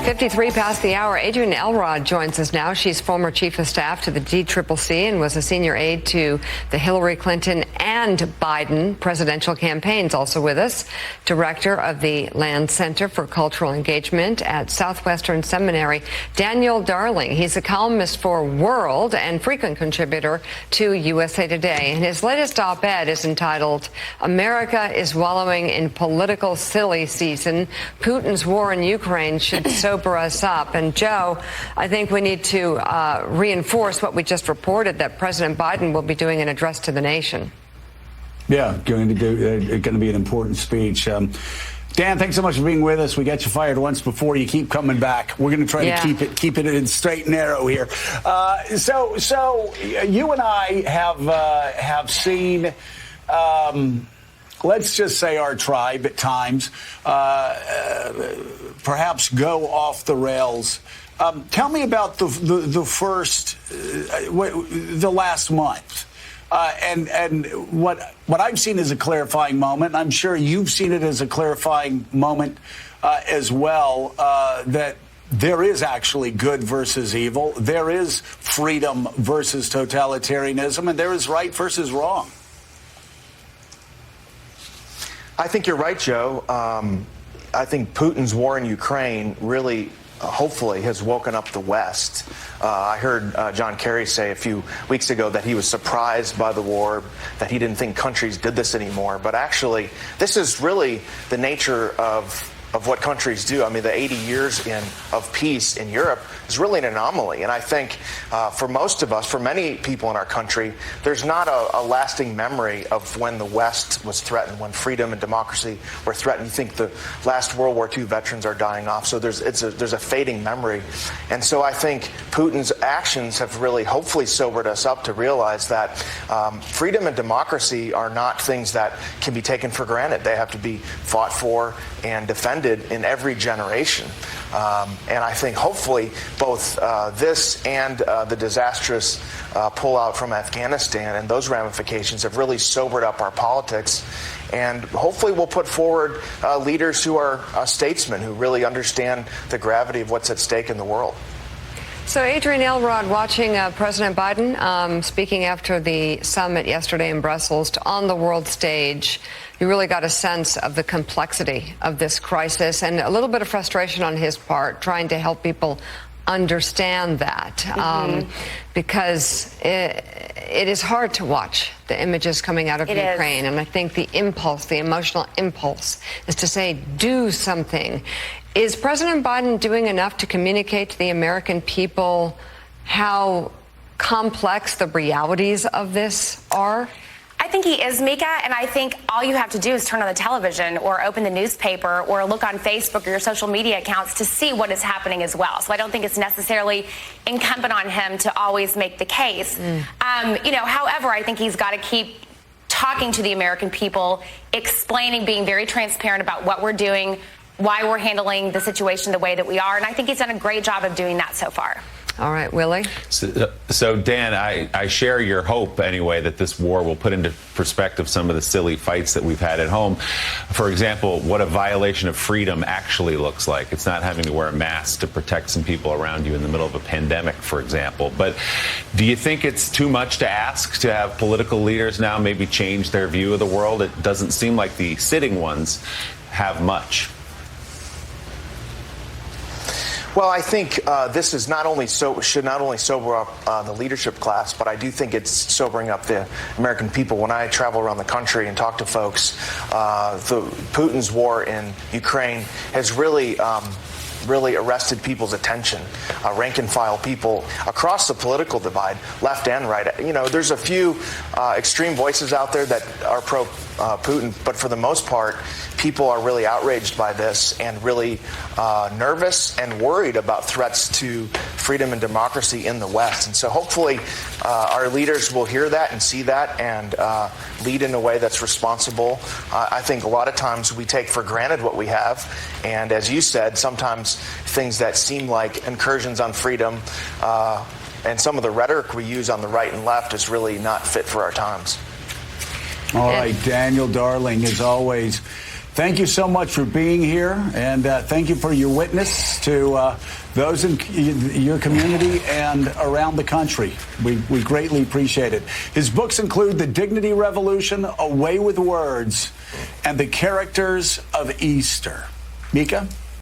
53 past the hour. Adrienne Elrod joins us now. She's former chief of staff to the DCCC and was a senior aide to the Hillary Clinton and Biden presidential campaigns. Also with us, director of the Land Center for Cultural Engagement at Southwestern Seminary, Daniel Darling. He's a columnist for World and frequent contributor to USA Today. And his latest op-ed is entitled, "America is Wallowing in Political Silly Season. Putin's war in Ukraine should sober us up." And Joe, I think we need to reinforce what we just reported, that President Biden will be doing an address to the nation. Yeah, going to be an important speech. Dan, thanks so much for being with us. We got you fired once before. You keep coming back. We're going to try to keep it in straight and narrow here. So you and I have seen. Let's just say our tribe at times perhaps go off the rails. Tell me about the last month. And what I've seen is a clarifying moment. I'm sure you've seen it as a clarifying moment as well, that there is actually good versus evil. There is freedom versus totalitarianism, and there is right versus wrong. I think you're right, Joe. I think Putin's war in Ukraine really, hopefully, has woken up the West. I heard John Kerry say a few weeks ago that he was surprised by the war, that he didn't think countries did this anymore. But actually, this is really the nature of what countries do. I mean, the 80 years of peace in Europe is really an anomaly. And I think for most of us, for many people in our country, there's not a lasting memory of when the West was threatened, when freedom and democracy were threatened. You think the last World War II veterans are dying off. So there's a fading memory. And so I think Putin's actions have really hopefully sobered us up to realize that freedom and democracy are not things that can be taken for granted. They have to be fought for and defended in every generation. And I think hopefully both this and the disastrous pullout from Afghanistan and those ramifications have really sobered up our politics. And hopefully we'll put forward leaders who are statesmen, who really understand the gravity of what's at stake in the world. So Adrienne Elrod, watching President Biden speaking after the summit yesterday in Brussels on the world stage, you really got a sense of the complexity of this crisis and a little bit of frustration on his part, trying to help people understand that, because it is hard to watch the images coming out of Ukraine. And I think the impulse, the emotional impulse, is to say, do something. Is President Biden doing enough to communicate to the American people how complex the realities of this are? I think he is, Mika, and I think all you have to do is turn on the television or open the newspaper or look on Facebook or your social media accounts to see what is happening as well. So I don't think it's necessarily incumbent on him to always make the case. However, I think he's got to keep talking to the American people, explaining, being very transparent about what we're doing, why we're handling the situation the way that we are. And I think he's done a great job of doing that so far. All right, Willie. So Dan, I share your hope, anyway, that this war will put into perspective some of the silly fights that we've had at home. For example, what a violation of freedom actually looks like. It's not having to wear a mask to protect some people around you in the middle of a pandemic, for example. But do you think it's too much to ask to have political leaders now maybe change their view of the world? It doesn't seem like the sitting ones have much. Well, I think this is should not only sober up the leadership class, but I do think it's sobering up the American people. When I travel around the country and talk to folks, Putin's war in Ukraine has really arrested people's attention, rank and file people across the political divide, left and right. There's a few extreme voices out there that are pro Putin, but for the most part, people are really outraged by this and really nervous and worried about threats to freedom and democracy in the West. And so hopefully our leaders will hear that and see that and lead in a way that's responsible. I think a lot of times we take for granted what we have. And as you said, sometimes things that seem like incursions on freedom and some of the rhetoric we use on the right and left is really not fit for our times. All right, Daniel Darling, as always, Thank you so much for being here, and thank you for your witness to those in your community and around the country. We greatly appreciate it. His books include The Dignity Revolution, A Way with Words, and The Characters of Easter. Mika?